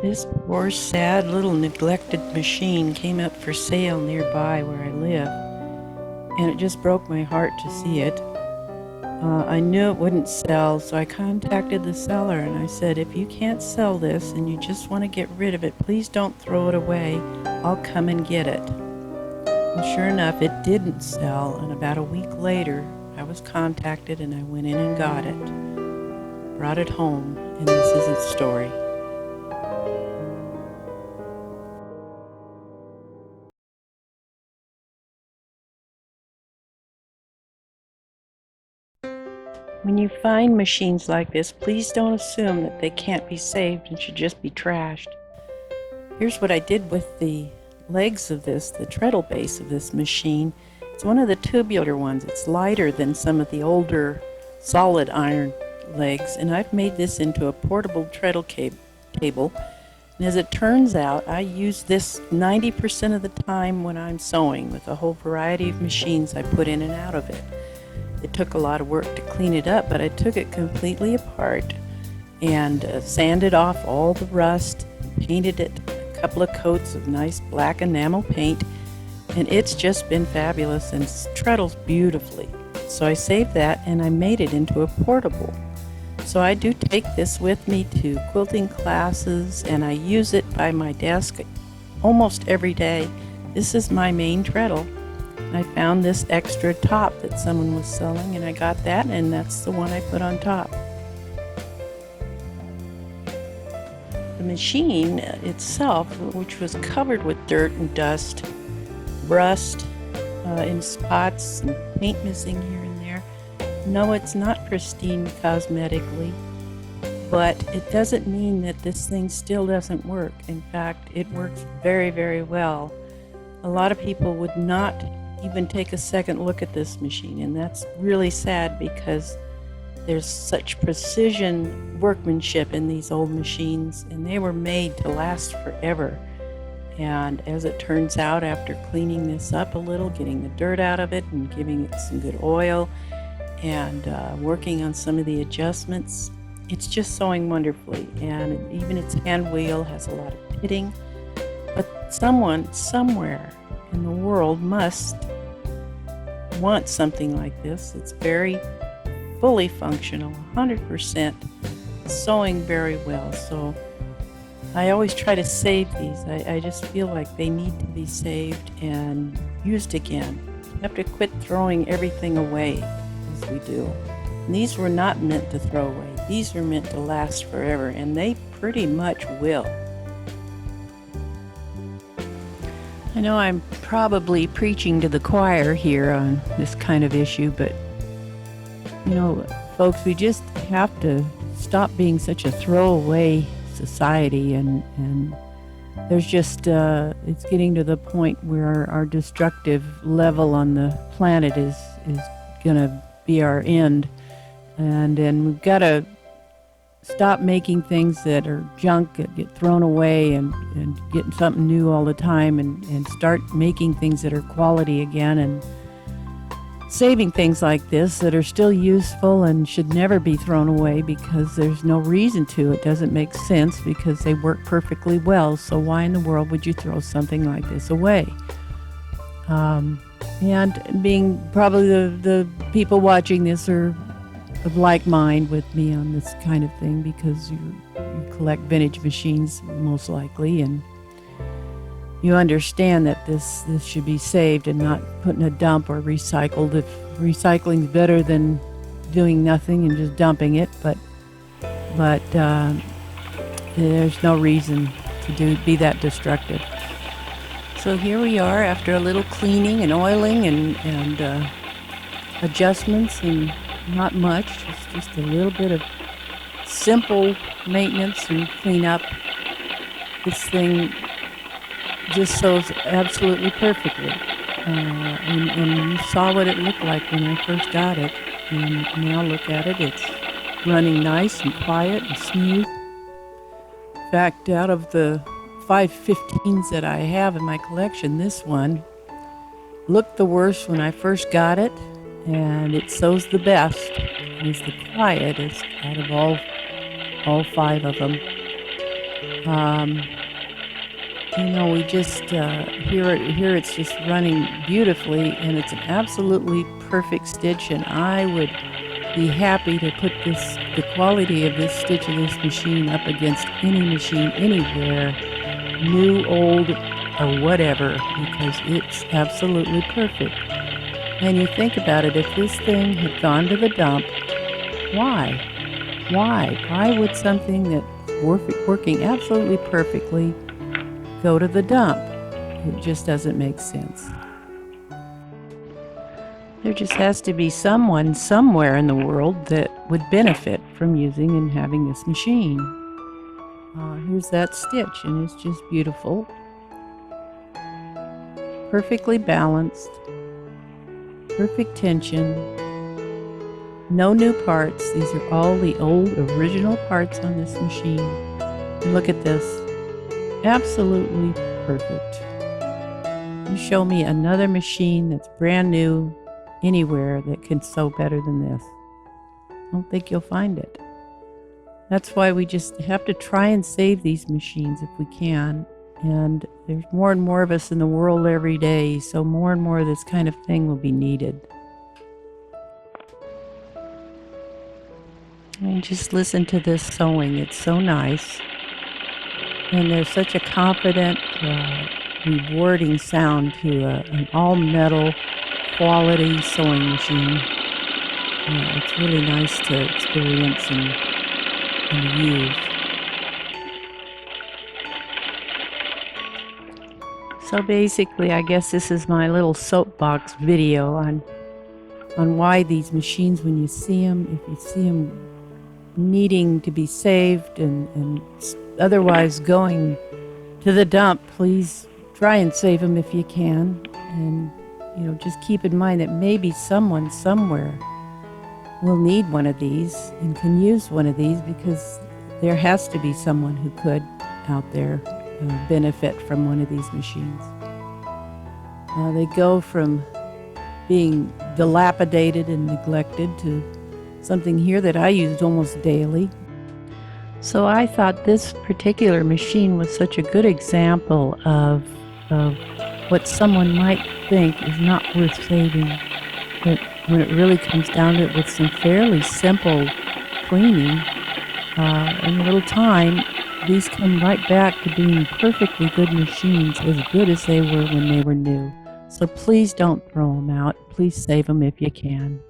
This poor, sad little neglected machine came up for sale nearby where I live, and it just broke my heart to see it. I knew it wouldn't sell, so I contacted the seller and I said, if you can't sell this and you just want to get rid of it, please don't throw it away. I'll come and get it. Well, sure enough, it didn't sell, and about a week later, I was contacted and I went in and got it. Brought it home, and this is its story. When you find machines like this, please don't assume that they can't be saved and should just be trashed. Here's what I did with the legs of this, the treadle base of this machine. It's one of the tubular ones. It's lighter than some of the older solid iron legs, and I've made this into a portable treadle table. And as it turns out, I use this 90% of the time when I'm sewing with a whole variety of machines I put in and out of it. It took a lot of work to clean it up, but I took it completely apart and sanded off all the rust, painted it a couple of coats of nice black enamel paint, and it's just been fabulous and treadles beautifully. So I saved that and I made it into a portable. So I do take this with me to quilting classes, and I use it by my desk almost every day. This is my main treadle. I found this extra top that someone was selling, and I got that, and that's the one I put on top. The machine itself, which was covered with dirt and dust, rust in spots and paint missing here and there. No, it's not pristine cosmetically, but it doesn't mean that this thing still doesn't work. In fact, it works very, very well. A lot of people would not even take a second look at this machine, and that's really sad because there's such precision workmanship in these old machines, and they were made to last forever. And as it turns out, after cleaning this up a little, getting the dirt out of it and giving it some good oil and working on some of the adjustments, it's just sewing wonderfully. And even its hand wheel has a lot of pitting, but someone somewhere in the world must want something like this. It's very fully functional, 100% sewing very well. So I always try to save these. I just feel like they need to be saved and used again. You have to quit throwing everything away as we do. And these were not meant to throw away. These are meant to last forever, and they pretty much will. I know I'm probably preaching to the choir here on this kind of issue, but folks, we just have to stop being such a throwaway society, and there's just it's getting to the point where our destructive level on the planet is gonna be our end, and we've got to stop making things that are junk that get thrown away and getting something new all the time, and start making things that are quality again, and saving things like this that are still useful and should never be thrown away because there's no reason to. It doesn't make sense because they work perfectly well. So why in the world would you throw something like this away? And being probably the people watching this are of like mind with me on this kind of thing because you collect vintage machines most likely, and you understand that this should be saved and not put in a dump or recycled. If recycling is better than doing nothing and just dumping it, but there's no reason to be that destructive. So here we are after a little cleaning and oiling and adjustments, and not much, just a little bit of simple maintenance and cleanup. This thing just sews absolutely perfectly. And you saw what it looked like when I first got it, and now look at it. It's running nice and quiet and smooth. In fact, out of the 515s that I have in my collection, this one looked the worst when I first got it, and it sews the best. It's the quietest out of all 5 of them. Um, we just here it's just running beautifully, and it's an absolutely perfect stitch. And I would be happy to put the quality of this stitch of this machine up against any machine anywhere, new, old, or whatever, because it's absolutely perfect. And you think about it, if this thing had gone to the dump, why? Why would something that's working absolutely perfectly go to the dump? It just doesn't make sense. There just has to be someone somewhere in the world that would benefit from using and having this machine. Here's that stitch, and it's just beautiful. Perfectly balanced. Perfect tension. No new parts. These are all the old original parts on this machine. And look at this. Absolutely perfect. You show me another machine that's brand new anywhere that can sew better than this. I don't think you'll find it. That's why we just have to try and save these machines if we can. And there's more and more of us in the world every day, so more and more of this kind of thing will be needed. And just listen to this sewing. It's so nice. And there's such a confident, rewarding sound to an all-metal quality sewing machine. It's really nice to experience and use. So basically, I guess this is my little soapbox video on why these machines, when you see them, if you see them needing to be saved and otherwise going to the dump, please try and save them if you can. And just keep in mind that maybe someone somewhere will need one of these and can use one of these, because there has to be someone who could out there benefit from one of these machines. They go from being dilapidated and neglected to something here that I used almost daily. So I thought this particular machine was such a good example of what someone might think is not worth saving, but when it really comes down to it, with some fairly simple cleaning in a little time, these come right back to being perfectly good machines, as good as they were when they were new. So please don't throw them out. Please save them if you can.